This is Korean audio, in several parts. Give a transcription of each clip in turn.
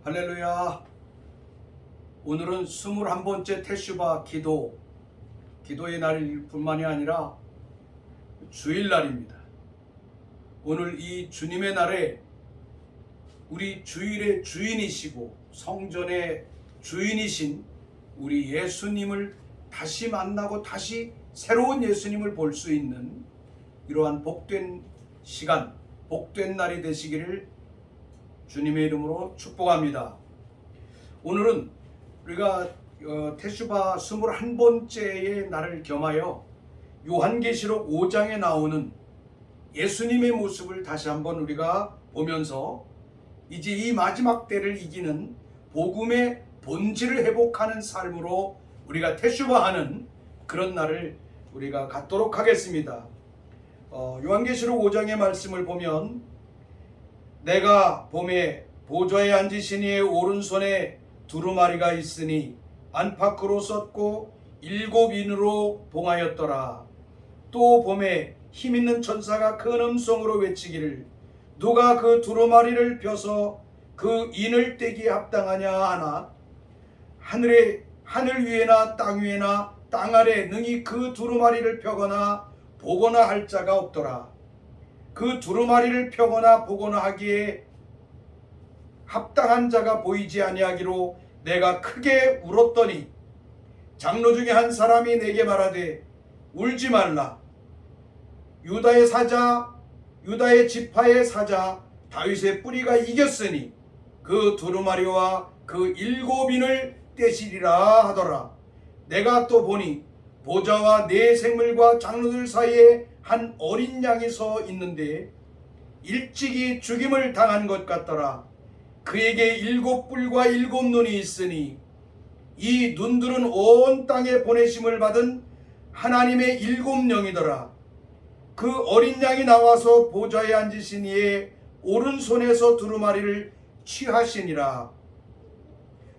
할렐루야. 오늘은 21번째 테슈바 기도의 날일 뿐만이 아니라 주일날입니다. 오늘 이 주님의 날에 우리 주일의 주인이시고 성전의 주인이신 우리 예수님을 다시 만나고 다시 새로운 예수님을 볼 수 있는 이러한 복된 시간, 복된 날이 되시기를 주님의 이름으로 축복합니다. 오늘은 우리가 테슈바 21번째의 날을 겸하여 요한계시록 5장에 나오는 예수님의 모습을 다시 한번 우리가 보면서 이제 이 마지막 때를 이기는 복음의 본질을 회복하는 삶으로 우리가 테슈바하는 그런 날을 우리가 갖도록 하겠습니다. 요한계시록 5장의 말씀을 보면 내가 봄에 보좌에 앉으신 이의 오른손에 두루마리가 있으니 안팎으로 썼고 7인으로 봉하였더라. 또 봄에 힘있는 천사가 큰 음성으로 외치기를 누가 그 두루마리를 펴서 그 인을 떼기에 합당하냐 하나 하늘 위에나 땅 위에나 땅 아래 능히 그 두루마리를 펴거나 보거나 할 자가 없더라. 그 두루마리를 펴거나 보거나 하기에 합당한 자가 보이지 아니하기로 내가 크게 울었더니 장로 중에 한 사람이 내게 말하되 울지 말라. 유다의 사자 유다의 지파의 사자 다윗의 뿌리가 이겼으니 그 두루마리와 그 7인을 떼시리라 하더라. 내가 또 보니 보좌와 네 생물과 장로들 사이에 한 어린 양이 서 있는데 일찍이 죽임을 당한 것 같더라. 그에게 7뿔과 7눈이 있으니 이 눈들은 온 땅에 보내심을 받은 하나님의 7영이더라. 그 어린 양이 나와서 보좌에 앉으신 이의 오른손에서 두루마리를 취하시니라.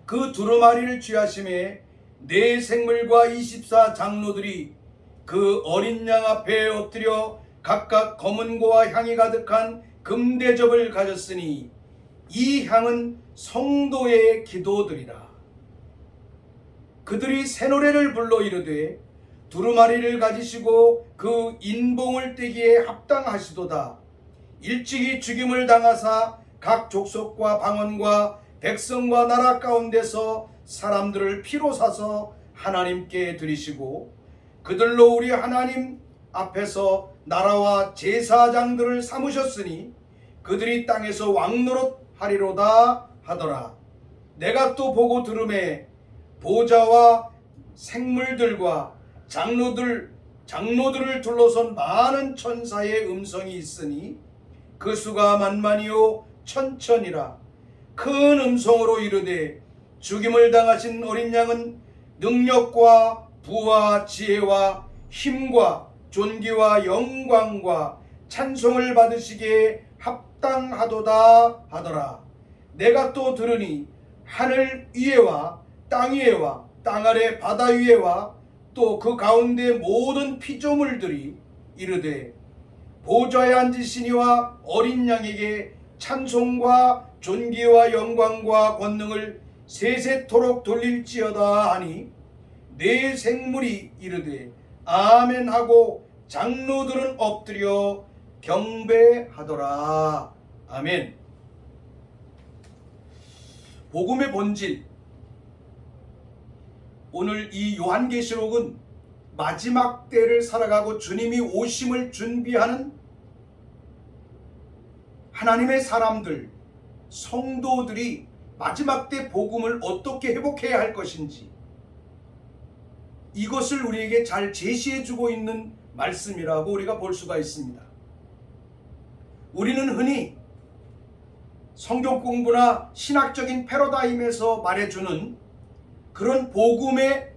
그 두루마리를 취하심에 네 생물과 24 장로들이 그 어린 양 앞에 엎드려 각각 검은고와 향이 가득한 금대접을 가졌으니 이 향은 성도의 기도들이라. 그들이 새 노래를 불러 이르되 두루마리를 가지시고 그 인봉을 떼기에 합당하시도다. 일찍이 죽임을 당하사 각 족속과 방언과 백성과 나라 가운데서 사람들을 피로 사서 하나님께 드리시고 그들로 우리 하나님 앞에서 나라와 제사장들을 삼으셨으니 그들이 땅에서 왕노릇 하리로다 하더라. 내가 또 보고 들음에 보좌와 생물들과 장로들을 둘러선 많은 천사의 음성이 있으니 그 수가 만만이요 천천이라. 큰 음성으로 이르되 죽임을 당하신 어린 양은 능력과 부와 지혜와 힘과 존귀와 영광과 찬송을 받으시기에 합당하도다 하더라. 내가 또 들으니 하늘 위에와 땅 위에와 땅 아래 바다 위에와 또 그 가운데 모든 피조물들이 이르되 보좌에 앉으신 이와 어린 양에게 찬송과 존귀와 영광과 권능을 세세토록 돌릴지어다 하니 네 생물이 이르되 아멘 하고 장로들은 엎드려 경배하더라. 아멘. 복음의 본질. 오늘 이 요한계시록은 마지막 때를 살아가고 주님이 오심을 준비하는 하나님의 사람들, 성도들이 마지막 때 복음을 어떻게 회복해야 할 것인지 이것을 우리에게 잘 제시해주고 있는 말씀이라고 우리가 볼 수가 있습니다. 우리는 흔히 성경 공부나 신학적인 패러다임에서 말해주는 그런 복음의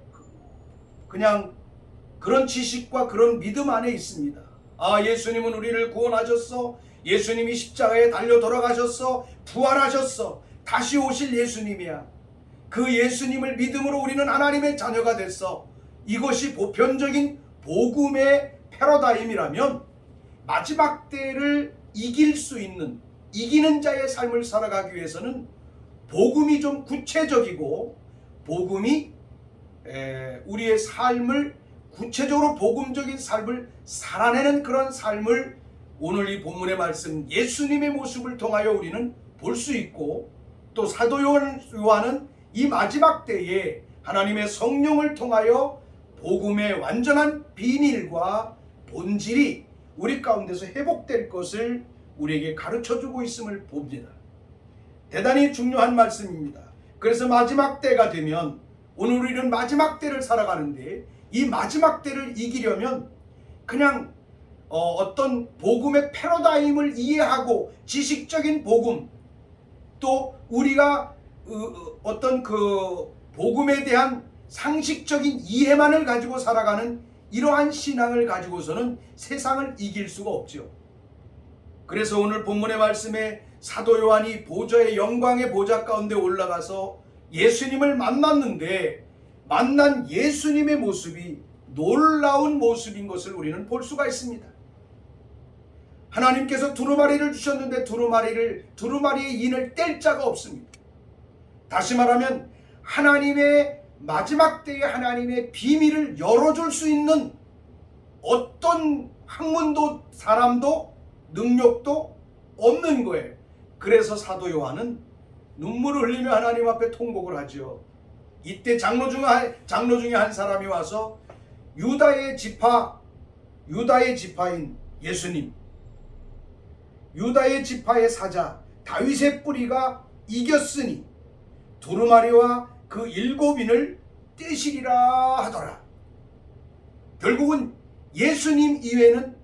그냥 그런 지식과 그런 믿음 안에 있습니다. 예수님은 우리를 구원하셨어. 예수님이 십자가에 달려 돌아가셨어. 부활하셨어. 다시 오실 예수님이야. 그 예수님을 믿음으로 우리는 하나님의 자녀가 됐어. 이것이 보편적인 복음의 패러다임이라면 마지막 때를 이길 수 있는 이기는 자의 삶을 살아가기 위해서는 복음이 좀 구체적이고 복음이 우리의 삶을 구체적으로 복음적인 삶을 살아내는 그런 삶을 오늘 이 본문의 말씀 예수님의 모습을 통하여 우리는 볼 수 있고, 또 사도 요한은 이 마지막 때에 하나님의 성령을 통하여 복음의 완전한 비밀과 본질이 우리 가운데서 회복될 것을 우리에게 가르쳐주고 있음을 봅니다. 대단히 중요한 말씀입니다. 그래서 마지막 때가 되면, 오늘 우리는 마지막 때를 살아가는데 이 마지막 때를 이기려면 그냥 어떤 복음의 패러다임을 이해하고 지식적인 복음, 또 우리가 어떤 그 복음에 대한 상식적인 이해만을 가지고 살아가는 이러한 신앙을 가지고서는 세상을 이길 수가 없죠. 그래서 오늘 본문의 말씀에 사도 요한이 보좌의 영광의 보좌 가운데 올라가서 예수님을 만났는데, 만난 예수님의 모습이 놀라운 모습인 것을 우리는 볼 수가 있습니다. 하나님께서 두루마리를 주셨는데 두루마리의 인을 뗄 자가 없습니다. 다시 말하면 하나님의 마지막 때에 하나님의 비밀을 열어줄 수 있는 어떤 학문도 사람도 능력도 없는 거예요. 그래서 사도 요한은 눈물을 흘리며 하나님 앞에 통곡을 하죠. 이때 장로 중에 한 사람이 와서 유다의 지파인 예수님, 유다의 지파의 사자 다윗의 뿌리가 이겼으니 두루마리와 그 7인을 떼시리라 하더라. 결국은 예수님 이외에는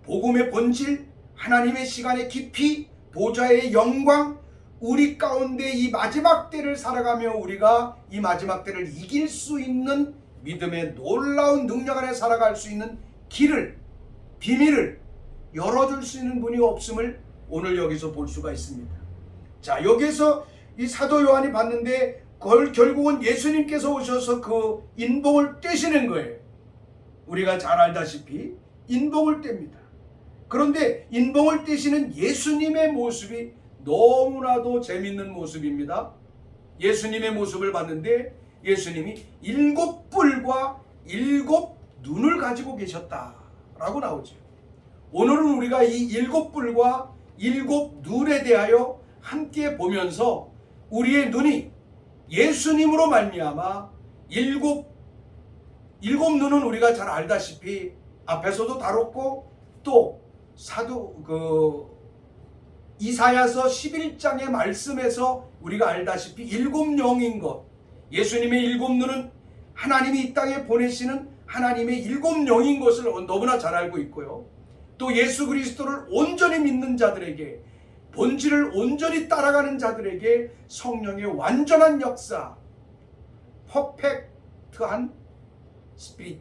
복음의 본질, 하나님의 시간의 깊이, 보좌의 영광, 우리 가운데 이 마지막 때를 살아가며 우리가 이 마지막 때를 이길 수 있는 믿음의 놀라운 능력 안에 살아갈 수 있는 길을, 비밀을 열어줄 수 있는 분이 없음을 오늘 여기서 볼 수가 있습니다. 자, 여기서 이 사도 요한이 봤는데 결국은 예수님께서 오셔서 그 인봉을 떼시는 거예요. 우리가 잘 알다시피 인봉을 뗍니다. 그런데 인봉을 떼시는 예수님의 모습이 너무나도 재밌는 모습입니다. 예수님의 모습을 봤는데 예수님이 7뿔과 7눈을 가지고 계셨다라고 나오죠. 오늘은 우리가 이 7뿔과 7눈에 대하여 함께 보면서 우리의 눈이 예수님으로 말미암아 일곱 눈은 우리가 잘 알다시피 앞에서도 다뤘고, 또 이사야서 11장의 말씀에서 우리가 알다시피 7영인 것, 예수님의 7눈은 하나님이 이 땅에 보내시는 하나님의 7영인 것을 너무나 잘 알고 있고요. 또 예수 그리스도를 온전히 믿는 자들에게, 본질을 온전히 따라가는 자들에게 성령의 완전한 역사, 퍼펙트한 스피릿,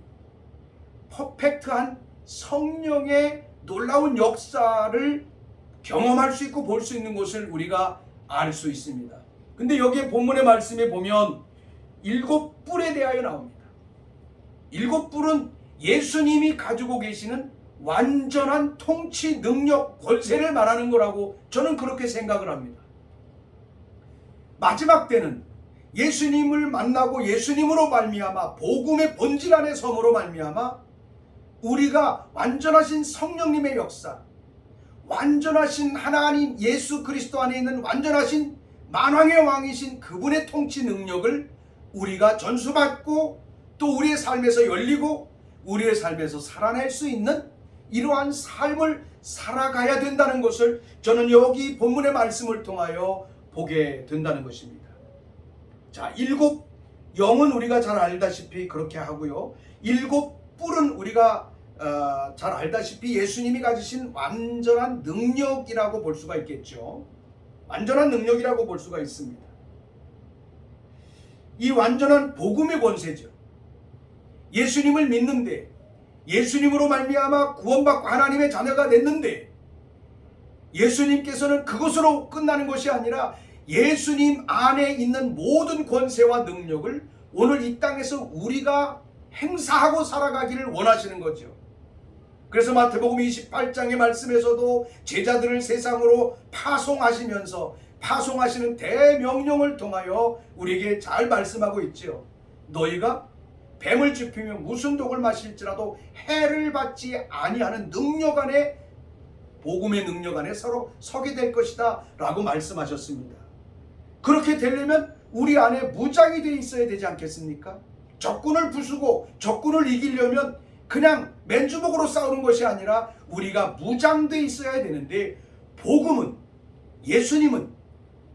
퍼펙트한 성령의 놀라운 역사를 경험할 수 있고 볼 수 있는 것을 우리가 알 수 있습니다. 근데 여기에 본문의 말씀에 보면 7뿔에 대하여 나옵니다. 7뿔은 예수님이 가지고 계시는 완전한 통치 능력, 권세를 말하는 거라고 저는 그렇게 생각을 합니다. 마지막 때는 예수님을 만나고 예수님으로 말미암아 복음의 본질 안에 섬으로 말미암아 우리가 완전하신 성령님의 역사, 완전하신 하나님 예수 그리스도 안에 있는 완전하신 만왕의 왕이신 그분의 통치 능력을 우리가 전수받고 또 우리의 삶에서 열리고 우리의 삶에서 살아낼 수 있는 이러한 삶을 살아가야 된다는 것을 저는 여기 본문의 말씀을 통하여 보게 된다는 것입니다. 자, 7영은 우리가 잘 알다시피 그렇게 하고요. 7뿔은 우리가 잘 알다시피 예수님이 가지신 완전한 능력이라고 볼 수가 있겠죠. 완전한 능력이라고 볼 수가 있습니다. 이 완전한 복음의 권세죠. 예수님을 믿는데, 예수님으로 말미암아 구원받고 하나님의 자녀가 됐는데, 예수님께서는 그것으로 끝나는 것이 아니라 예수님 안에 있는 모든 권세와 능력을 오늘 이 땅에서 우리가 행사하고 살아가기를 원하시는 거죠. 그래서 마태복음 28장의 말씀에서도 제자들을 세상으로 파송하시는 대명령을 통하여 우리에게 잘 말씀하고 있지요. 너희가 뱀을 짚으며 무슨 독을 마실지라도 해를 받지 아니하는 능력 안에, 복음의 능력 안에 서로 서게 될 것이다 라고 말씀하셨습니다. 그렇게 되려면 우리 안에 무장이 되어 있어야 되지 않겠습니까? 적군을 부수고 적군을 이기려면 그냥 맨주먹으로 싸우는 것이 아니라 우리가 무장되어 있어야 되는데, 복음은, 예수님은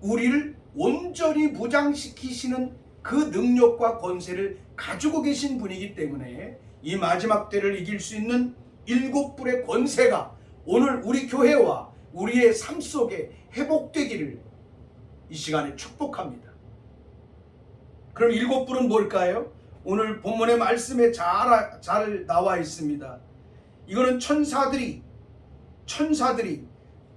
우리를 온전히 무장시키시는 그 능력과 권세를 가지고 계신 분이기 때문에 이 마지막 때를 이길 수 있는 7불의 권세가 오늘 우리 교회와 우리의 삶 속에 회복되기를 이 시간에 축복합니다. 그럼 7불은 뭘까요? 오늘 본문의 말씀에 잘 나와 있습니다. 이거는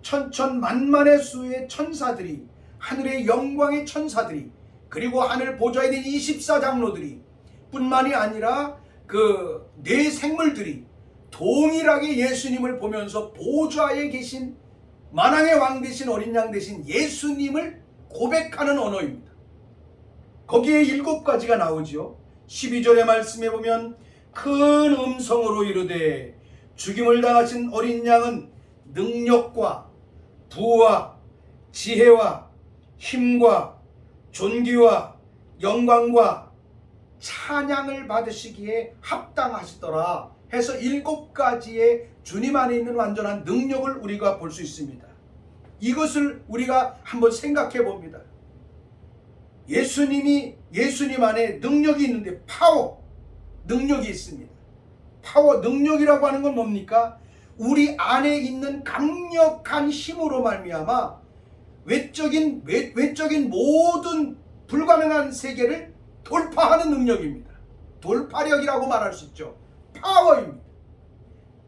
천천만만의 수의 천사들이, 하늘의 영광의 천사들이, 그리고 하늘 보좌에 있는 24장로들이 뿐만이 아니라 그 네 생물들이 동일하게 예수님을 보면서 보좌에 계신 만왕의 왕 되신 어린 양 되신 예수님을 고백하는 언어입니다. 거기에 7가지가 나오죠. 12절의 말씀에 보면 큰 음성으로 이르되 죽임을 당하신 어린 양은 능력과 부와 지혜와 힘과 존귀와 영광과 찬양을 받으시기에 합당하시더라 해서 7가지의 주님 안에 있는 완전한 능력을 우리가 볼 수 있습니다. 이것을 우리가 한번 생각해 봅니다. 예수님 안에 능력이 있는데, 능력이 있습니다. 능력이라고 하는 건 뭡니까? 우리 안에 있는 강력한 힘으로 말미암아 외적인 모든 불가능한 세계를 돌파하는 능력입니다. 돌파력이라고 말할 수 있죠. 파워입니다.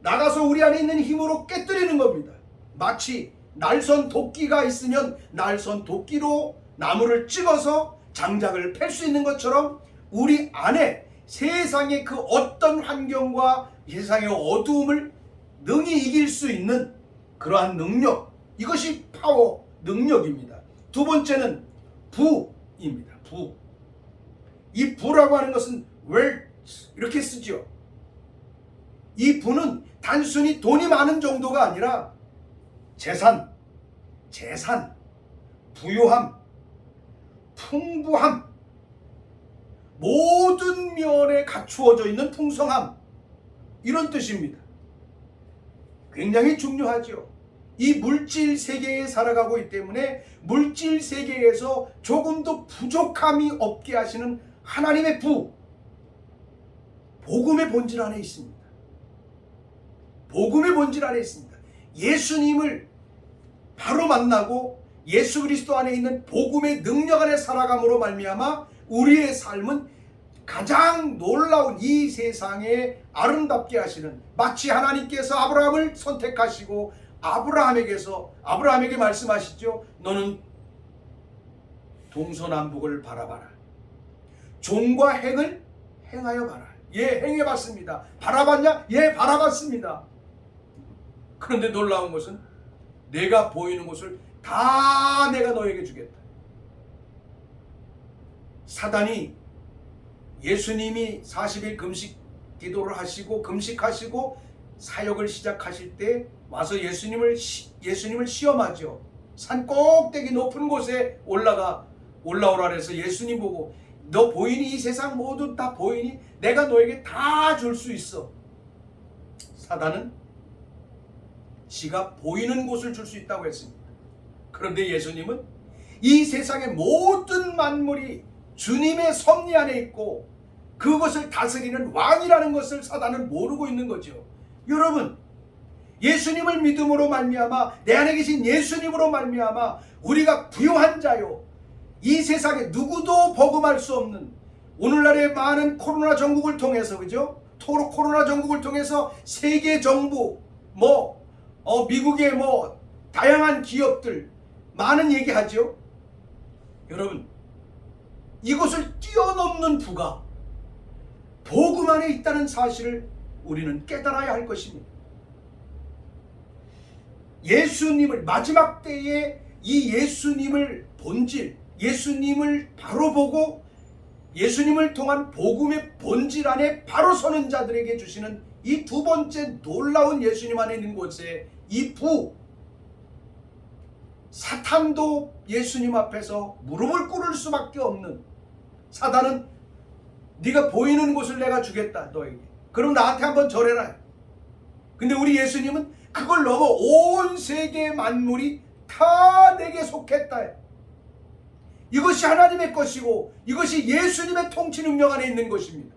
나가서 우리 안에 있는 힘으로 깨뜨리는 겁니다. 마치 날선 도끼가 있으면 날선 도끼로 나무를 찍어서 장작을 팰 수 있는 것처럼 우리 안에 세상의 그 어떤 환경과 세상의 어두움을 능히 이길 수 있는 그러한 능력, 이것이 파워, 능력입니다. 두 번째는 부입니다. 이 부라고 하는 것은 wealth 이렇게 쓰죠. 이 부는 단순히 돈이 많은 정도가 아니라 재산, 부유함, 풍부함, 모든 면에 갖추어져 있는 풍성함, 이런 뜻입니다. 굉장히 중요하죠. 이 물질 세계에 살아가고 있기 때문에 물질 세계에서 조금도 부족함이 없게 하시는 하나님의 복음의 본질 안에 있습니다. 복음의 본질 안에 있습니다. 예수님을 바로 만나고 예수 그리스도 안에 있는 복음의 능력 안에 살아감으로 말미암아 우리의 삶은 가장 놀라운 이 세상에 아름답게 하시는, 마치 하나님께서 아브라함을 선택하시고 아브라함에게 말씀하시죠. 너는 동서남북을 바라봐라. 종과 행을 행하여 봐라. 예, 행해봤습니다. 바라봤냐? 예, 바라봤습니다. 그런데 놀라운 것은 내가 보이는 것을 다 내가 너에게 주겠다. 사단이 예수님이 40일 기도를 하시고 금식하시고 사역을 시작하실 때 와서 예수님을 시험하죠. 산 꼭대기 높은 곳에 올라오라 해서 예수님 보고 너 보이니? 이 세상 모두 다 보이니? 내가 너에게 다 줄 수 있어. 사단은 지가 보이는 곳을 줄 수 있다고 했습니다. 그런데 예수님은 이 세상의 모든 만물이 주님의 섭리 안에 있고 그것을 다스리는 왕이라는 것을 사단은 모르고 있는 거죠. 여러분, 예수님을 믿음으로 말미암아, 내 안에 계신 예수님으로 말미암아 우리가 부유한 자요, 이 세상에 누구도 복음할 수 없는, 오늘날의 많은 코로나 전국을 통해서, 그죠? 코로나 전국을 통해서 세계 정부, 미국의 다양한 기업들 많은 얘기하죠. 여러분, 이것을 뛰어넘는 부가 복음 안에 있다는 사실을 우리는 깨달아야 할 것입니다. 예수님을 마지막 때에 이 예수님을 본질, 예수님을 바로 보고 예수님을 통한 복음의 본질 안에 바로 서는 자들에게 주시는 이 두 번째 놀라운 예수님 안에 있는 곳에 이 사탄도 예수님 앞에서 무릎을 꿇을 수밖에 없는, 사단은 네가 보이는 곳을 내가 주겠다 너에게, 그럼 나한테 한번 절해라. 근데 우리 예수님은 그걸 넘어 온 세계 만물이 다 내게 속했다. 이것이 하나님의 것이고 이것이 예수님의 통치 능력 안에 있는 것입니다.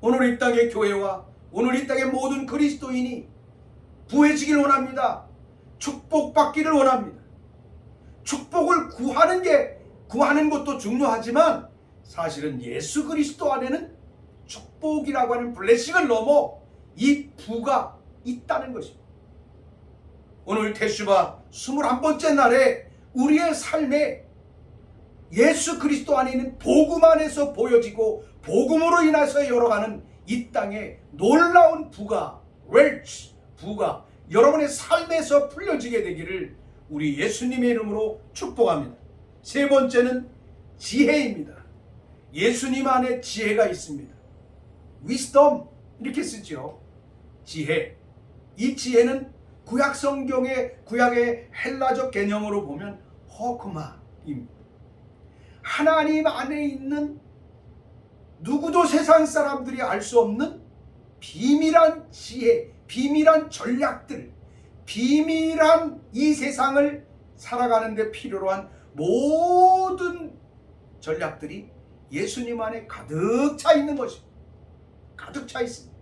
오늘 이 땅의 교회와 오늘 이 땅의 모든 그리스도인이 부해지길 원합니다. 축복받기를 원합니다. 축복을 구하는 것도 중요하지만 사실은 예수 그리스도 안에는 축복이라고 하는 블레싱을 넘어 이 부가 있다는 것입니다. 오늘 테슈바 21번째 날에 우리의 삶에 예수 그리스도 안에 있는 복음 안에서 보여지고 복음으로 인해서 열어가는 이 땅의 놀라운 부가 여러분의 삶에서 풀려지게 되기를 우리 예수님의 이름으로 축복합니다. 세 번째는 지혜입니다. 예수님 안에 지혜가 있습니다. wisdom 이렇게 쓰죠. 지혜. 이 지혜는 구약의 헬라적 개념으로 보면 허크마입니다. 하나님 안에 있는 누구도 세상 사람들이 알 수 없는 비밀한 지혜, 비밀한 전략들, 비밀한 이 세상을 살아가는 데 필요로 한 모든 전략들이 예수님 안에 가득 차 있는 것입니다. 가득 차 있습니다.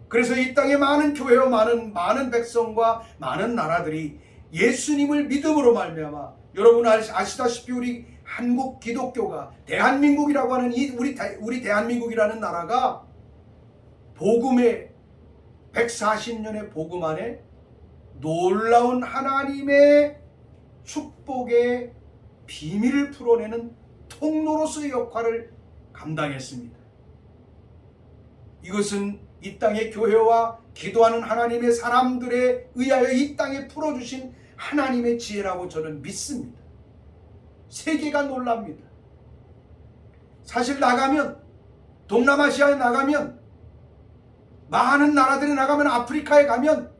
그래서 이 땅의 많은 교회와 많은 백성과 많은 나라들이 예수님을 믿음으로 말미암아, 여러분 아시다시피 우리 한국 기독교가 대한민국이라고 하는 우리 대한민국이라는 나라가 복음의 140년의 복음 안에 놀라운 하나님의 축복의 비밀을 풀어내는 통로로서의 역할을 감당했습니다. 이것은 이 땅의 교회와 기도하는 하나님의 사람들에 의하여 이 땅에 풀어주신 하나님의 지혜라고 저는 믿습니다. 세계가 놀랍니다. 사실 동남아시아에 나가면, 많은 나라들에 나가면, 아프리카에 가면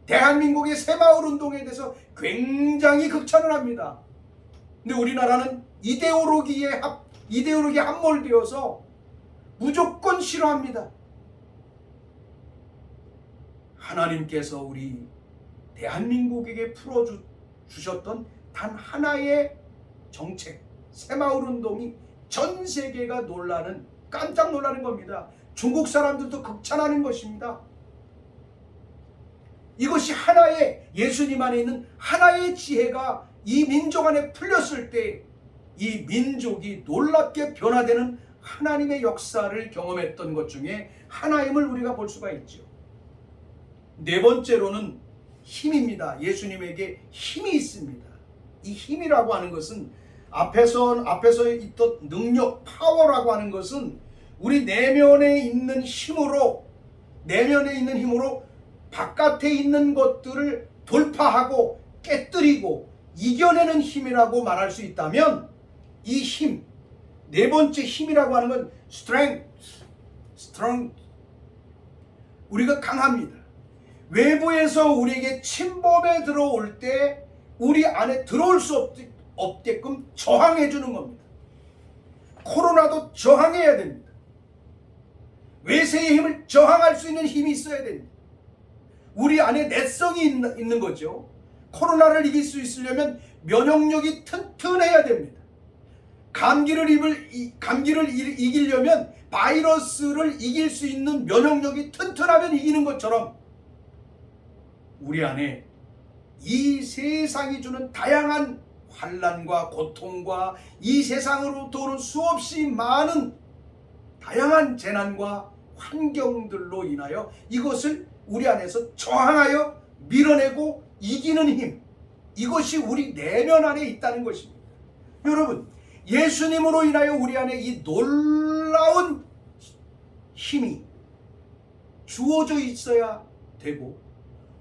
대한민국의 새마을 운동에 대해서 굉장히 극찬을 합니다. 근데 우리나라는 이데올로기에 함몰되어서 무조건 싫어합니다. 하나님께서 우리 대한민국에게 풀어주셨던 단 하나의 정책, 새마을 운동이 전 세계가 깜짝 놀라는 겁니다. 중국 사람들도 극찬하는 것입니다. 이것이 하나의 예수님 안에 있는 하나의 지혜가 이 민족 안에 풀렸을 때 이 민족이 놀랍게 변화되는 하나님의 역사를 경험했던 것 중에 하나임을 우리가 볼 수가 있죠. 네 번째로는 힘입니다. 예수님에게 힘이 있습니다. 이 힘이라고 하는 것은 앞에서 있던 능력, 파워라고 하는 것은 우리 내면에 있는 힘으로 바깥에 있는 것들을 돌파하고 깨뜨리고 이겨내는 힘이라고 말할 수 있다면, 이 힘, 네 번째 힘이라고 하는 건 strength. 우리가 강합니다. 외부에서 우리에게 침범에 들어올 때 우리 안에 들어올 수 없게끔 저항해 주는 겁니다. 코로나도 저항해야 됩니다. 외세의 힘을 저항할 수 있는 힘이 있어야 됩니다. 우리 안에 내성이 있는 거죠. 코로나를 이길 수 있으려면 면역력이 튼튼해야 됩니다. 감기를 이기려면 바이러스를 이길 수 있는 면역력이 튼튼하면 이기는 것처럼, 우리 안에 이 세상이 주는 다양한 환난과 고통과 이 세상으로부터 오는 수없이 많은 다양한 재난과 환경들로 인하여 이것을 우리 안에서 저항하여 밀어내고 이기는 힘, 이것이 우리 내면 안에 있다는 것입니다. 여러분, 예수님으로 인하여 우리 안에 이 놀라운 힘이 주어져 있어야 되고,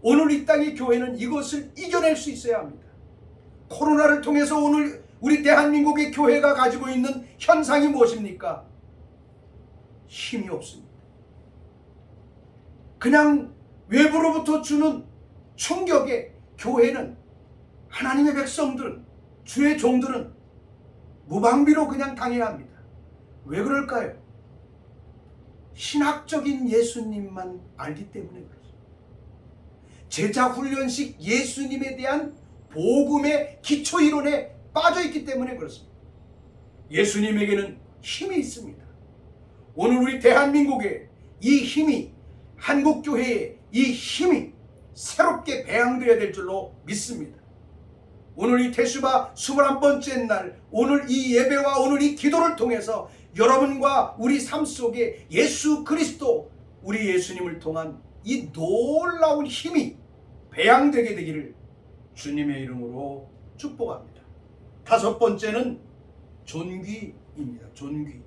오늘 이 땅의 교회는 이것을 이겨낼 수 있어야 합니다. 코로나를 통해서 오늘 우리 대한민국의 교회가 가지고 있는 현상이 무엇입니까? 힘이 없습니다. 그냥 외부로부터 주는 충격에 교회는, 하나님의 백성들은, 주의 종들은 무방비로 그냥 당해야 합니다. 왜 그럴까요? 신학적인 예수님만 알기 때문에 그렇습니다. 제자훈련식 예수님에 대한 복음의 기초이론에 빠져있기 때문에 그렇습니다. 예수님에게는 힘이 있습니다. 오늘 우리 대한민국에 이 힘이, 한국교회에 이 힘이 새롭게 배양되어야 될 줄로 믿습니다. 오늘 이 태수바 21번째 날, 오늘 이 예배와 오늘 이 기도를 통해서 여러분과 우리 삶 속에 예수 그리스도, 우리 예수님을 통한 이 놀라운 힘이 배양되게 되기를 주님의 이름으로 축복합니다. 다섯 번째는 존귀입니다. 존귀.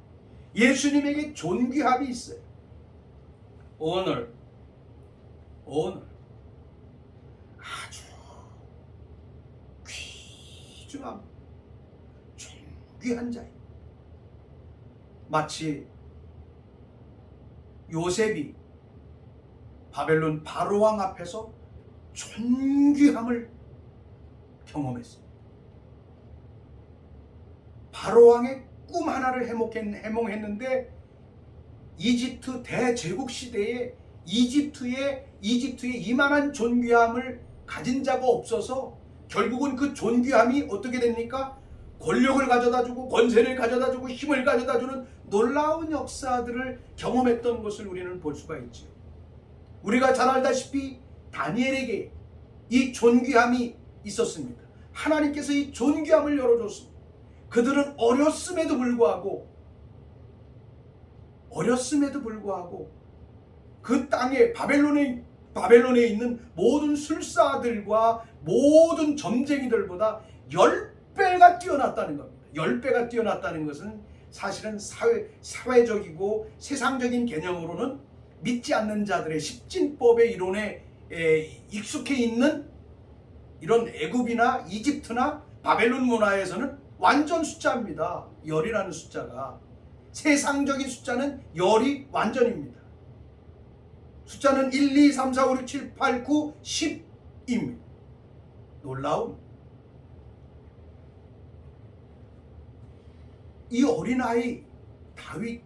예수님에게 존귀함이 있어요. 오늘 아주 귀중함, 존귀한 자입니다. 마치 요셉이 바벨론 바로왕 앞에서 존귀함을 경험했습니다. 바로왕의 꿈 하나를 해몽했는데 이집트 대제국 시대에 이집트에 이만한 존귀함을 가진 자가 없어서 결국은 그 존귀함이 어떻게 됩니까? 권력을 가져다주고 권세를 가져다주고 힘을 가져다주는 놀라운 역사들을 경험했던 것을 우리는 볼 수가 있죠. 우리가 잘 알다시피 다니엘에게 이 존귀함이 있었습니다. 하나님께서 이 존귀함을 열어줬습니다. 그들은 어렸음에도 불구하고 그 땅에 바벨론에 있는 모든 술사들과 모든 점쟁이들보다 10배가 뛰어났다는 겁니다. 10배가 뛰어났다는 것은 사실은 사회적이고 세상적인 개념으로는 믿지 않는 자들의 십진법의 이론에 익숙해 있는 이런 애굽이나 이집트나 바벨론 문화에서는 완전 숫자입니다. 열이라는 숫자가. 세상적인 숫자는 열이 완전입니다. 숫자는 1, 2, 3, 4, 5, 6, 7, 8, 9, 10입니다. 놀라운. 이 어린아이 다윗,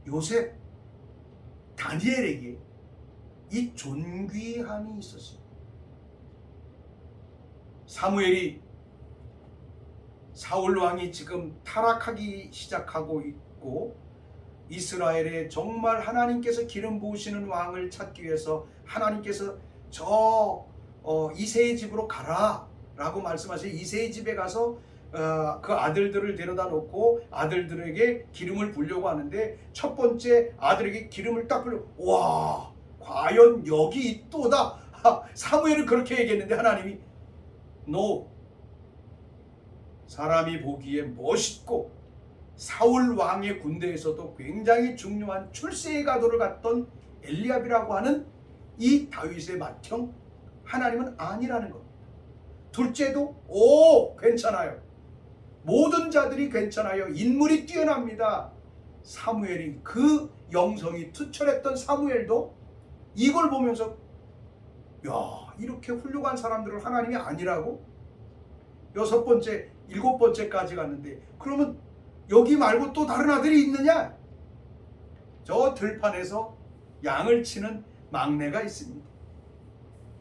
요셉, 다니엘에게 이 존귀함이 있었습니다. 사무엘이 사울 왕이 지금 타락하기 시작하고 있고 이스라엘에 정말 하나님께서 기름 부으시는 왕을 찾기 위해서 하나님께서 이새의 집으로 가라 라고 말씀하셔서 이새의 집에 가서 그 아들들을 데려다 놓고 아들들에게 기름을 부으려고 하는데 첫 번째 아들에게 기름을 딱 부려. 와, 과연 여기 있도다. 사무엘은 그렇게 얘기했는데 하나님이 No. 사람이 보기에 멋있고 사울 왕의 군대에서도 굉장히 중요한 출세의 가도를 갔던 엘리압이라고 하는 이 다윗의 맏형, 하나님은 아니라는 겁니다. 둘째도 괜찮아요. 모든 자들이 괜찮아요. 인물이 뛰어납니다. 사무엘이, 그 영성이 투철했던 사무엘도 이걸 보면서 야, 이렇게 훌륭한 사람들을 하나님이 아니라고? 여섯 번째, 일곱 번째까지 갔는데 그러면 여기 말고 또 다른 아들이 있느냐? 저 들판에서 양을 치는 막내가 있습니다.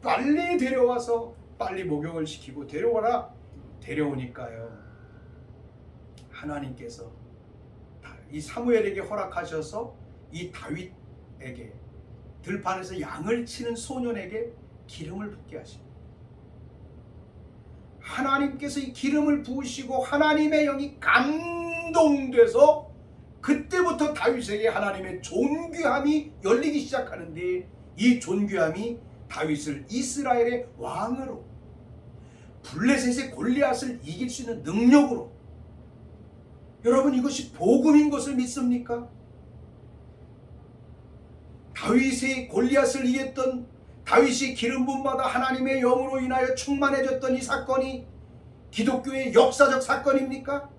빨리 데려와서 빨리 목욕을 시키고 데려오라. 데려오니까요, 하나님께서 이 사무엘에게 허락하셔서 이 다윗에게, 들판에서 양을 치는 소년에게 기름을 붓게 하십니다. 하나님께서 이 기름을 부으시고 하나님의 영이 감동돼서 그때부터 다윗에게 하나님의 존귀함이 열리기 시작하는데, 이 존귀함이 다윗을 이스라엘의 왕으로, 블레셋의 골리앗을 이길 수 있는 능력으로. 여러분, 이것이 복음인 것을 믿습니까? 다윗이 골리앗을 이겼던, 다윗이 기름 부음받아 하나님의 영으로 인하여 충만해졌던 이 사건이 기독교의 역사적 사건입니까?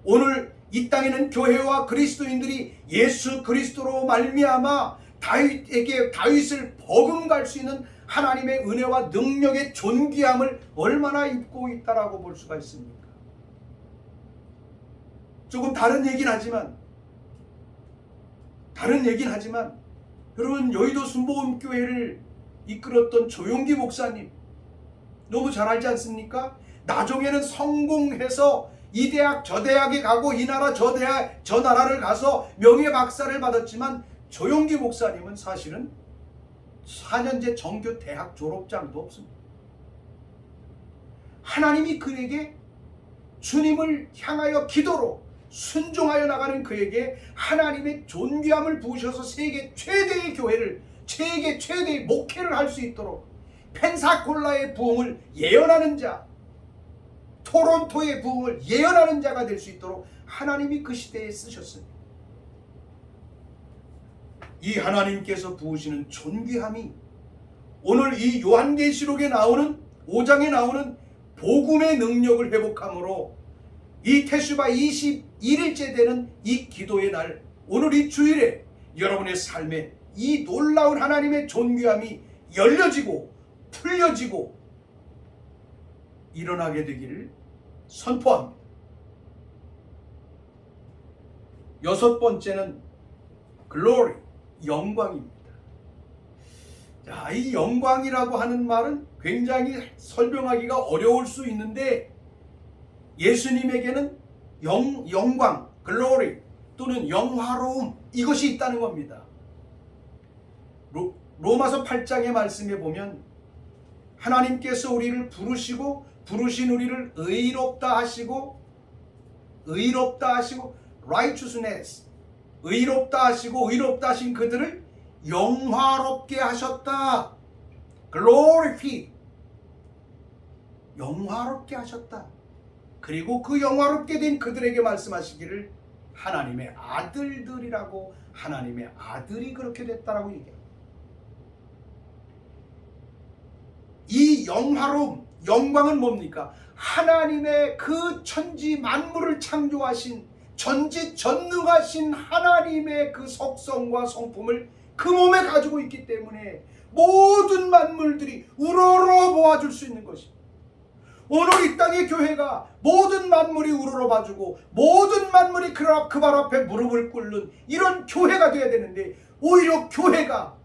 오늘 이 땅에는 교회와 그리스도인들이 예수 그리스도로 말미암아 다윗을 버금갈 수 있는 하나님의 은혜와 능력의 존귀함을 얼마나 입고 있다라고 볼 수가 있습니까? 조금 다른 얘기는 하지만 여러분, 여의도 순복음교회를 이끌었던 조용기 목사님 너무 잘 알지 않습니까? 나중에는 성공해서 이 대학 저 대학에 가고 이 나라 저 대학 저 나라를 가서 명예 박사를 받았지만, 조용기 목사님은 사실은 4년제 정규 대학 졸업장도 없습니다. 하나님이 그에게 주님을 향하여 기도로 순종하여 나가는 그에게 하나님의 존귀함을 부으셔서 세계 최대의 교회를, 세계 최대의 목회를 할 수 있도록 펜사콜라의 부흥을 예언하는 자, 토론토의 부흥을 예언하는 자가 될 수 있도록 하나님이 그 시대에 쓰셨습니다. 이 하나님께서 부으시는 존귀함이 오늘 이 요한계시록에 나오는 5장에 나오는 복음의 능력을 회복함으로 이 테슈바 21일째 되는 이 기도의 날, 오늘 이 주일에 여러분의 삶에 이 놀라운 하나님의 존귀함이 열려지고 풀려지고 일어나게 되기를 선포합니다. 6번째는 글로리, 영광입니다. 자, 이 영광이라고 하는 말은 굉장히 설명하기가 어려울 수 있는데, 예수님에게는 영광, 글로리 또는 영화로움, 이것이 있다는 겁니다. 로마서 8장의 말씀에 보면 하나님께서 우리를 부르신 우리를 의롭다 하시고 righteousness, 의롭다 하신 그들을 영화롭게 하셨다. glorify, 영화롭게 하셨다. 그리고 그 영화롭게 된 그들에게 말씀하시기를 하나님의 아들들이라고, 하나님의 아들이 그렇게 됐다라고 얘기합니다. 이 영화로움, 영광은 뭡니까? 하나님의 그 천지 만물을 창조하신, 전지전능하신 하나님의 그 속성과 성품을 그 몸에 가지고 있기 때문에 모든 만물들이 우러러 보아줄 수 있는 것입니다. 오늘 이 땅의 교회가 모든 만물이 우러러 봐주고 모든 만물이 그 발 앞에 무릎을 꿇는 이런 교회가 되어야 되는데, 오히려 교회가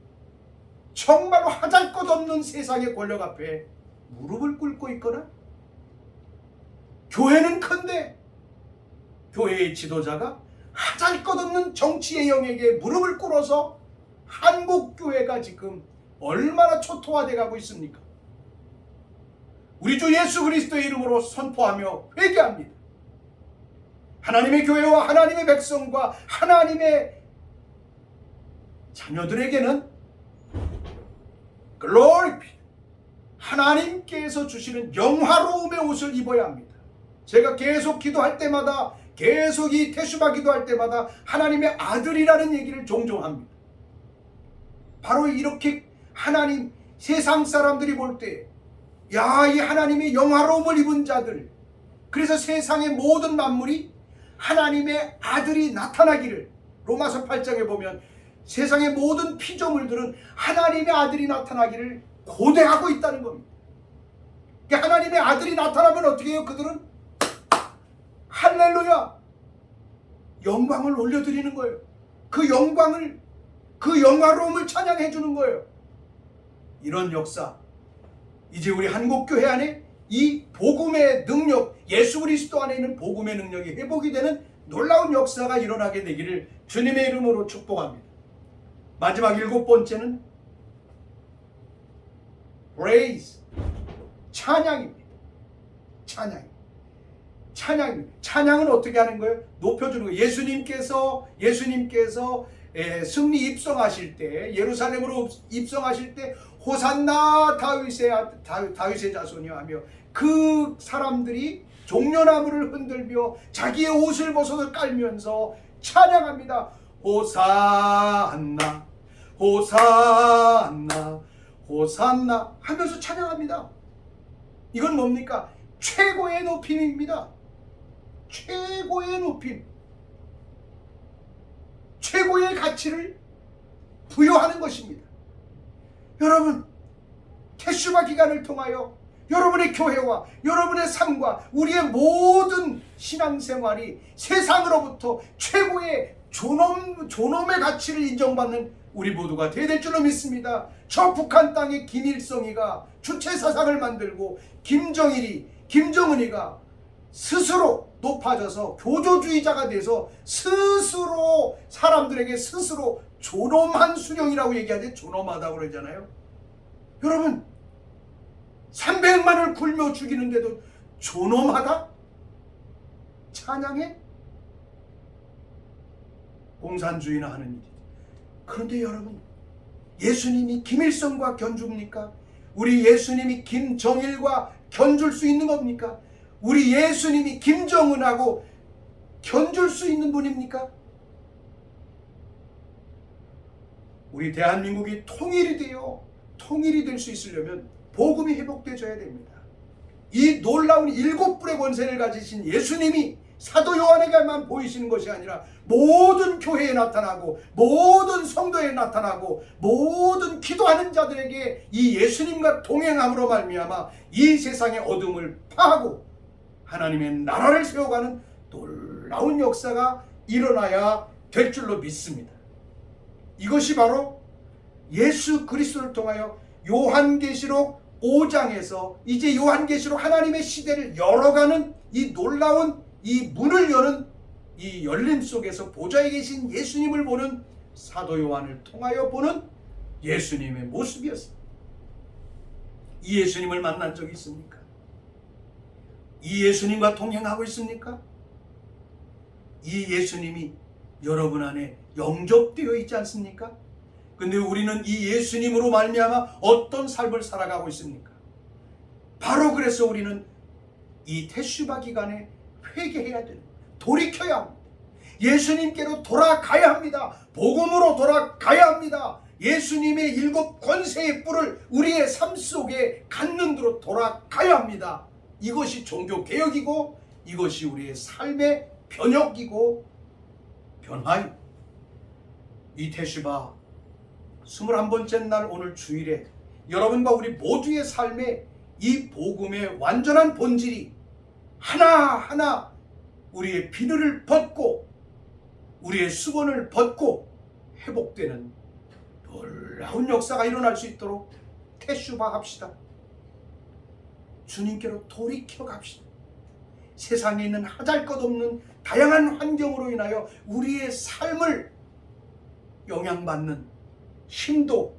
정말로 하잘것없는 세상의 권력 앞에 무릎을 꿇고 있거나, 교회는 큰데 교회의 지도자가 하잘것없는 정치의 영에게 무릎을 꿇어서 한국교회가 지금 얼마나 초토화되어 가고 있습니까? 우리 주 예수 그리스도의 이름으로 선포하며 회개합니다. 하나님의 교회와 하나님의 백성과 하나님의 자녀들에게는 글로리, 하나님께서 주시는 영화로움의 옷을 입어야 합니다. 제가 계속 기도할 때마다, 계속 이 테슈바 기도할 때마다 하나님의 아들이라는 얘기를 종종 합니다. 바로 이렇게 하나님, 세상 사람들이 볼 때, 야, 이 하나님의 영화로움을 입은 자들, 그래서 세상의 모든 만물이 하나님의 아들이 나타나기를, 로마서 8장에 보면 세상의 모든 피조물들은 하나님의 아들이 나타나기를 고대하고 있다는 겁니다. 그러니까 하나님의 아들이 나타나면 어떻게 해요? 그들은 할렐루야, 영광을 올려드리는 거예요. 그 영광을, 그 영화로움을 찬양해 주는 거예요. 이런 역사, 이제 우리 한국교회 안에 이 복음의 능력, 예수 그리스도 안에 있는 복음의 능력이 회복이 되는 놀라운 역사가 일어나게 되기를 주님의 이름으로 축복합니다. 마지막 7번째는 praise, 찬양입니다. 찬양은 어떻게 하는 거예요? 높여주는 거예요. 예수님께서 승리 입성하실 때, 예루살렘으로 입성하실 때 호산나 다윗의 자손이여 하며 그 사람들이 종려나무를 흔들며 자기의 옷을 벗어서 깔면서 찬양합니다. 호산나 호산나 호산나 하면서 찬양합니다. 이건 뭡니까? 최고의 높임입니다. 최고의 높임, 최고의 가치를 부여하는 것입니다. 여러분, 테슈바 기간을 통하여 여러분의 교회와 여러분의 삶과 우리의 모든 신앙생활이 세상으로부터 최고의 존엄의 가치를 인정받는 우리 모두가 되어야 될 줄로 믿습니다. 저 북한 땅의 김일성이가 주체 사상을 만들고 김정은이가 스스로 높아져서 교조주의자가 돼서 스스로 사람들에게 스스로 존엄한 수령이라고 얘기하지, 존엄하다고 그러잖아요. 여러분, 300만을 굶어 죽이는데도 존엄하다? 찬양해? 공산주의나 하는 일이지. 그런데 여러분, 예수님이 김일성과 견줍니까? 우리 예수님이 김정일과 견줄 수 있는 겁니까? 우리 예수님이 김정은하고 견줄 수 있는 분입니까? 우리 대한민국이 통일이 될 수 있으려면 복음이 회복되어야 됩니다. 이 놀라운 7불의 권세를 가지신 예수님이 사도 요한에게만 보이시는 것이 아니라 모든 교회에 나타나고 모든 성도에 나타나고 모든 기도하는 자들에게 이 예수님과 동행함으로 말미암아 이 세상의 어둠을 파하고 하나님의 나라를 세워가는 놀라운 역사가 일어나야 될 줄로 믿습니다. 이것이 바로 예수 그리스도를 통하여 요한계시록 5장에서 이제 요한계시록 하나님의 시대를 열어가는 이 놀라운 이 문을 여는 이 열림 속에서 보좌에 계신 예수님을 보는 사도 요한을 통하여 보는 예수님의 모습이었습니다. 이 예수님을 만난 적이 있습니까? 이 예수님과 동행하고 있습니까? 이 예수님이 여러분 안에 영접되어 있지 않습니까? 근데 우리는 이 예수님으로 말미암아 어떤 삶을 살아가고 있습니까? 바로 그래서 우리는 이 테슈바 기간에 회개해야 돼요. 돌이켜야 합니다. 예수님께로 돌아가야 합니다. 복음으로 돌아가야 합니다. 예수님의 7 권세의 뿔을 우리의 삶 속에 갖는 대로 돌아가야 합니다. 이것이 종교개혁이고 이것이 우리의 삶의 변혁이고 변화입니다. 이 테슈바 21번째 날 오늘 주일에 여러분과 우리 모두의 삶에 이 복음의 완전한 본질이 하나하나 우리의 비늘을 벗고 우리의 수건을 벗고 회복되는 놀라운 역사가 일어날 수 있도록 테슈바 합시다. 주님께로 돌이켜 갑시다. 세상에 있는 하잘것없는 다양한 환경으로 인하여 우리의 삶을 영향받는 힘도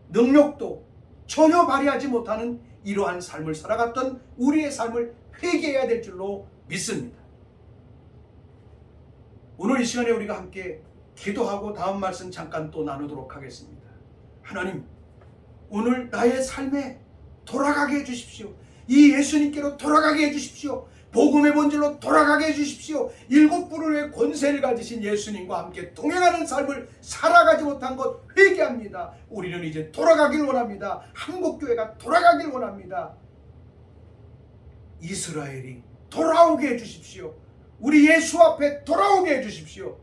능력도 전혀 발휘하지 못하는 이러한 삶을 살아갔던 우리의 삶을 회개해야 될 줄로 믿습니다. 오늘 이 시간에 우리가 함께 기도하고 다음 말씀 잠깐 또 나누도록 하겠습니다. 하나님, 오늘 나의 삶에 돌아가게 해주십시오. 이 예수님께로 돌아가게 해주십시오. 복음의 본질로 돌아가게 해주십시오. 7불의 권세를 가지신 예수님과 함께 동행하는 삶을 살아가지 못한 것 회개합니다. 우리는 이제 돌아가길 원합니다. 한국교회가 돌아가길 원합니다. 이스라엘이 돌아오게 해주십시오. 우리 예수 앞에 돌아오게 해주십시오.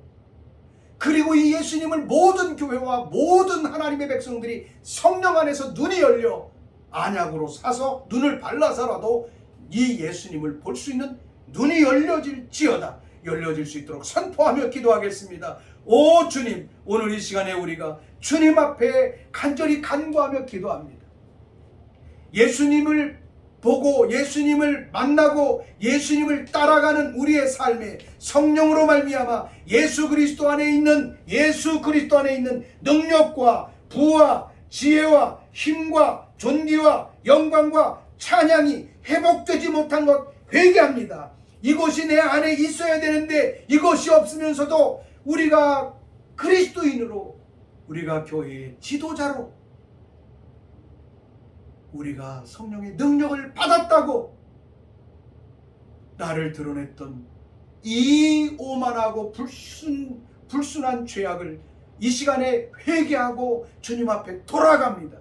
그리고 이 예수님을 모든 교회와 모든 하나님의 백성들이 성령 안에서 눈이 열려 안약으로 사서 눈을 발라서라도 이 예수님을 볼 수 있는 눈이 열려질지어다. 열려질 수 있도록 선포하며 기도하겠습니다. 오 주님, 오늘 이 시간에 우리가 주님 앞에 간절히 간구하며 기도합니다. 예수님을 보고 예수님을 만나고 예수님을 따라가는 우리의 삶에 성령으로 말미암아 예수 그리스도 안에 있는 능력과 부와 지혜와 힘과 존귀와 영광과 찬양이 회복되지 못한 것 회개합니다. 이것이 내 안에 있어야 되는데 이것이 없으면서도 우리가 그리스도인으로, 우리가 교회의 지도자로, 우리가 성령의 능력을 받았다고 나를 드러냈던 이 오만하고 불순한 죄악을 이 시간에 회개하고 주님 앞에 돌아갑니다.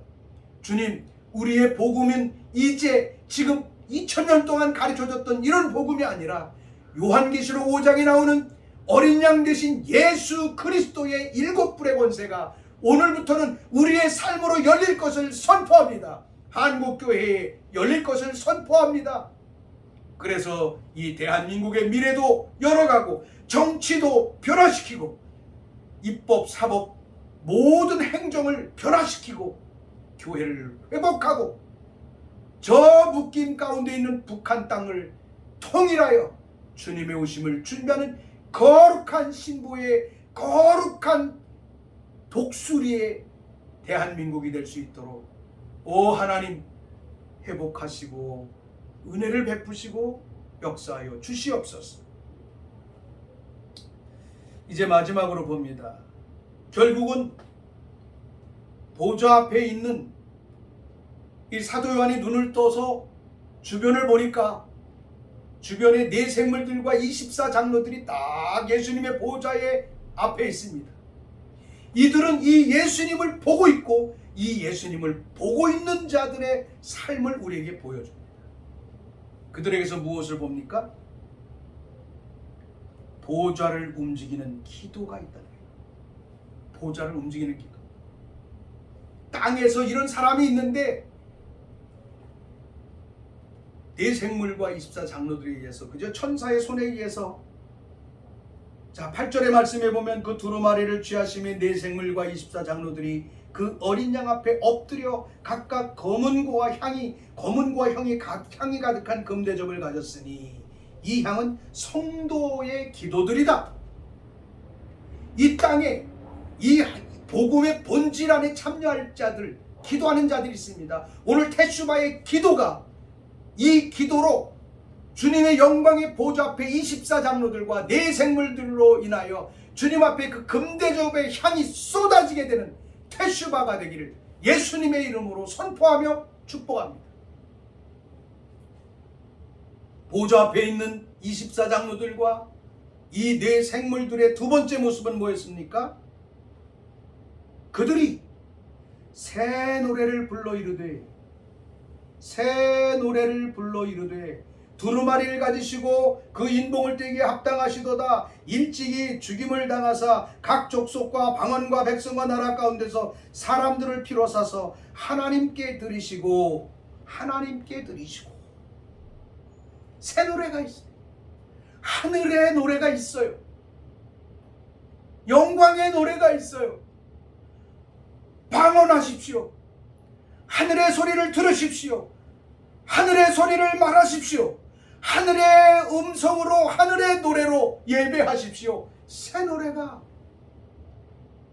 주님, 우리의 복음은 이제 지금 2000년 동안 가르쳐줬던 이런 복음이 아니라 요한계시록 5장에 나오는 어린 양 되신 예수 그리스도의 7불의 권세가 오늘부터는 우리의 삶으로 열릴 것을 선포합니다. 한국교회에 열릴 것을 선포합니다. 그래서 이 대한민국의 미래도 열어가고 정치도 변화시키고 입법, 사법 모든 행정을 변화시키고 교회를 회복하고 저 묶임 가운데 있는 북한 땅을 통일하여 주님의 오심을 준비하는 거룩한 신부의 거룩한 독수리의 대한민국이 될 수 있도록 오 하나님 회복하시고 은혜를 베푸시고 역사하여 주시옵소서. 이제 마지막으로 봅니다. 결국은 보좌 앞에 있는 이 사도 요한이 눈을 떠서 주변을 보니까 주변에 네 생물들과 24장로들이 딱 예수님의 보좌의 앞에 있습니다. 이들은 이 예수님을 보고 있고 이 예수님을 보고 있는 자들의 삶을 우리에게 보여줍니다. 그들에게서 무엇을 봅니까? 보좌를 움직이는 기도가 있다는 거예요. 보좌를 움직이는 기도. 땅에서 이런 사람이 있는데 네 생물과 24장로들에 의해서 그저 천사의 손에 의해서 자 8절의 말씀에 보면 그 두루마리를 취하심에 네 생물과 24장로들이 그 어린 양 앞에 엎드려 각각 검은고와 향이 가득한 금대접을 가졌으니 이 향은 성도의 기도들이다. 이 땅에 이 복음의 본질 안에 참여할 자들, 기도하는 자들이 있습니다. 오늘 테슈바의 기도가 이 기도로 주님의 영광의 보좌 앞에 24장로들과 네 생물들로 인하여 주님 앞에 그 금대접의 향이 쏟아지게 되는 테슈바가 되기를 예수님의 이름으로 선포하며 축복합니다. 보좌 앞에 있는 24장로들과 이 네 생물들의 두 번째 모습은 뭐였습니까? 그들이 새 노래를 불러 이르되 두루마리를 가지시고 그 인봉을 떼기에 합당하시도다. 일찍이 죽임을 당하사 각 족속과 방언과 백성과 나라 가운데서 사람들을 피로 사서 하나님께 드리시고 새 노래가 있어요. 하늘의 노래가 있어요. 영광의 노래가 있어요. 방언하십시오. 하늘의 소리를 들으십시오. 하늘의 소리를 말하십시오. 하늘의 음성으로 하늘의 노래로 예배하십시오. 새 노래가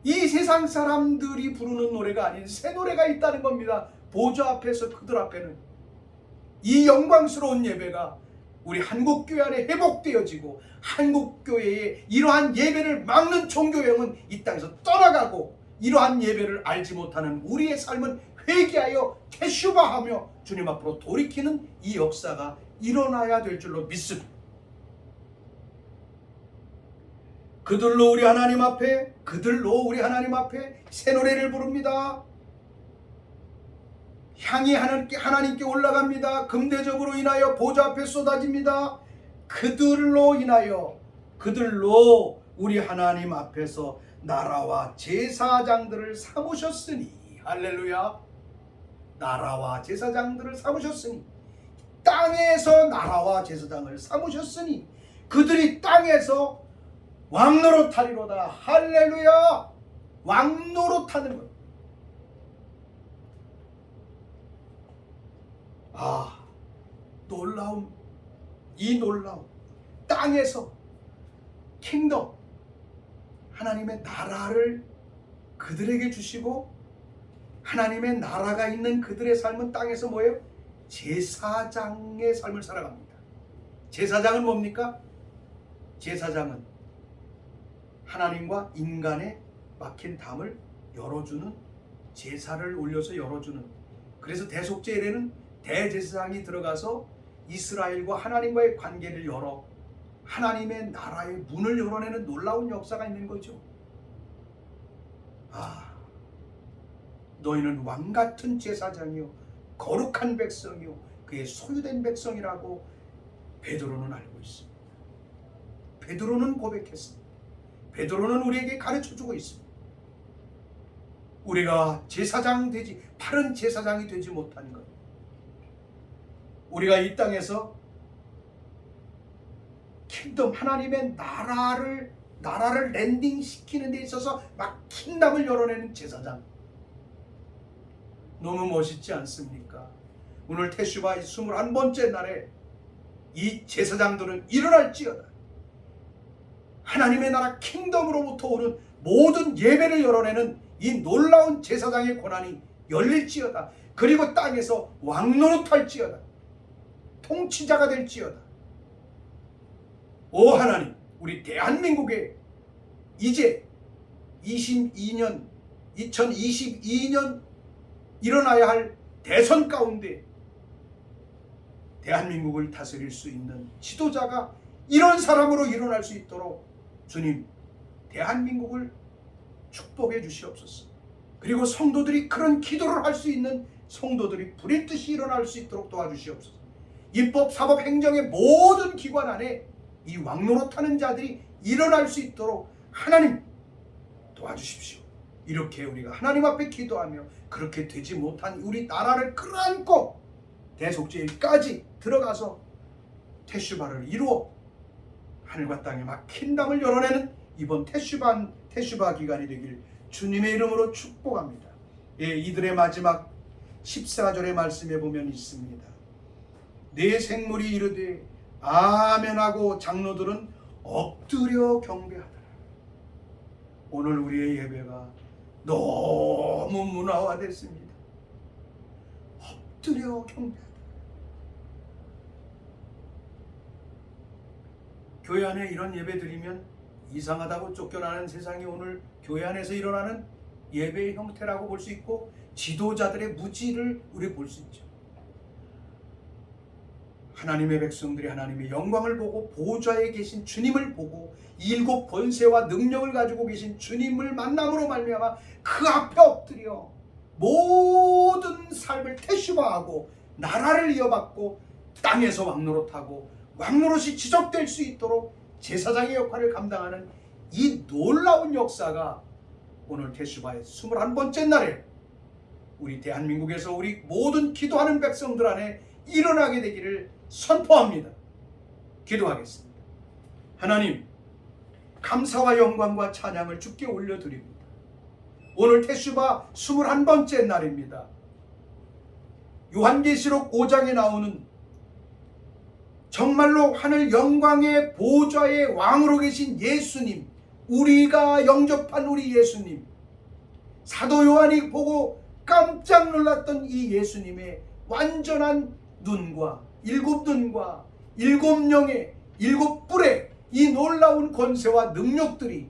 이 세상 사람들이 부르는 노래가 아닌 새 노래가 있다는 겁니다. 보좌 앞에서 그들 앞에는 이 영광스러운 예배가 우리 한국교회 안에 회복되어지고 한국교회의 이러한 예배를 막는 종교형은 이 땅에서 떠나가고 이러한 예배를 알지 못하는 우리의 삶은 회개하여 테슈바하며 주님 앞으로 돌이키는 이 역사가 일어나야 될 줄로 믿습니다. 그들로 우리 하나님 앞에 새 노래를 부릅니다. 향이 하나님께 올라갑니다. 금대접으로 인하여 보좌 앞에 쏟아집니다. 그들로 우리 하나님 앞에서 나라와 제사장들을 삼으셨으니 할렐루야. 나라와 제사장들을 삼으셨으니 땅에서 나라와 제사장을 삼으셨으니 그들이 땅에서 왕노릇하리로다. 할렐루야. 왕노릇하는 것. 놀라움. 땅에서 킹덤 하나님의 나라를 그들에게 주시고 하나님의 나라가 있는 그들의 삶은 땅에서 뭐예요? 제사장의 삶을 살아갑니다. 제사장은 뭡니까? 제사장은 하나님과 인간의 막힌 담을 열어주는, 제사를 올려서 열어주는, 그래서 대속죄일에는 대제사장이 들어가서 이스라엘과 하나님과의 관계를 열어 하나님의 나라의 문을 열어내는 놀라운 역사가 있는 거죠. 아, 너희는 왕같은 제사장이요 거룩한 백성이요 그의 소유된 백성이라고 베드로는 알고 있습니다. 베드로는 고백했습니다. 베드로는 우리에게 가르쳐주고 있습니다. 우리가 제사장 되지, 바른 제사장이 되지 못한 것, 우리가 이 땅에서 킹덤, 하나님의 나라를 랜딩시키는 데 있어서 막 킹덤을 열어내는 제사장, 너무 멋있지 않습니까? 오늘 테슈바의 21번째 날에 이 제사장들은 일어날지어다. 하나님의 나라 킹덤으로부터 오는 모든 예배를 열어내는 이 놀라운 제사장의 권한이 열릴지어다. 그리고 땅에서 왕노릇할지어다. 통치자가 될지어다. 오 하나님, 우리 대한민국에 이제 2022년 일어나야 할 대선 가운데 대한민국을 다스릴 수 있는 지도자가 이런 사람으로 일어날 수 있도록 주님, 대한민국을 축복해 주시옵소서. 그리고 성도들이 그런 기도를 할 수 있는 성도들이 불의 뜻이 일어날 수 있도록 도와주시옵소서. 입법, 사법, 행정의 모든 기관 안에 이 왕노릇하는 자들이 일어날 수 있도록 하나님 도와주십시오. 이렇게 우리가 하나님 앞에 기도하며 그렇게 되지 못한 우리 나라를 끌어안고 대속죄일까지 들어가서 테슈바를 이루어 하늘과 땅에 막 킹덤을 열어내는 이번 테슈바 기간이 되길 주님의 이름으로 축복합니다. 예, 이들의 마지막 14절의 말씀에 보면 있습니다. 내 생물이 이르되 아멘하고 장로들은 엎드려 경배하더라. 오늘 우리의 예배가 너무 문화화됐습니다. 엎드려 경배하더라. 교회 안에 이런 예배 드리면 이상하다고 쫓겨나는 세상이 오늘 교회 안에서 일어나는 예배의 형태라고 볼 수 있고, 지도자들의 무지를 우리 볼 수 있죠. 하나님의 백성들이 하나님의 영광을 보고 보좌에 계신 주님을 보고 일곱 권세와 능력을 가지고 계신 주님을 만남으로 말미암아 그 앞에 엎드려 모든 삶을 테슈바하고 나라를 이어받고 땅에서 왕노릇하고 왕노릇이 지속될 수 있도록 제사장의 역할을 감당하는 이 놀라운 역사가 오늘 테슈바의 21번째 날에 우리 대한민국에서 우리 모든 기도하는 백성들 안에 일어나게 되기를 선포합니다. 기도하겠습니다. 하나님, 감사와 영광과 찬양을 주께 올려드립니다. 오늘 테슈바 21번째 날입니다. 요한계시록 5장에 나오는 정말로 하늘 영광의 보좌의 왕으로 계신 예수님, 우리가 영접한 우리 예수님, 사도 요한이 보고 깜짝 놀랐던 이 예수님의 완전한 눈과 일곱 영의 일곱 뿔의 이 놀라운 권세와 능력들이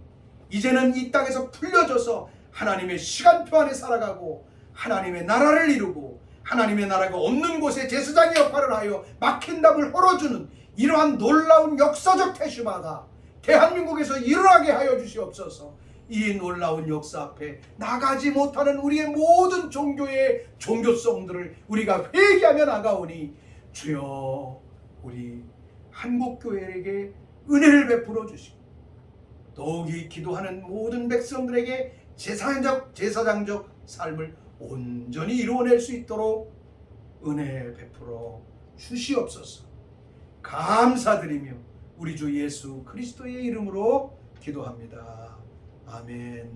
이제는 이 땅에서 풀려져서 하나님의 시간표 안에 살아가고 하나님의 나라를 이루고 하나님의 나라가 없는 곳에 제사장의 역할을 하여 막힌 담을 헐어주는 이러한 놀라운 역사적 테슈바가 대한민국에서 일어나게 하여 주시옵소서. 이 놀라운 역사 앞에 나가지 못하는 우리의 모든 종교의 종교성들을 우리가 회개하며 나가오니 주여, 우리 한국교회에게 은혜를 베풀어 주시고 더욱이 기도하는 모든 백성들에게 제사장적 삶을 온전히 이루어낼 수 있도록 은혜 베풀어 주시옵소서. 감사드리며 우리 주 예수 그리스도의 이름으로 기도합니다. 아멘.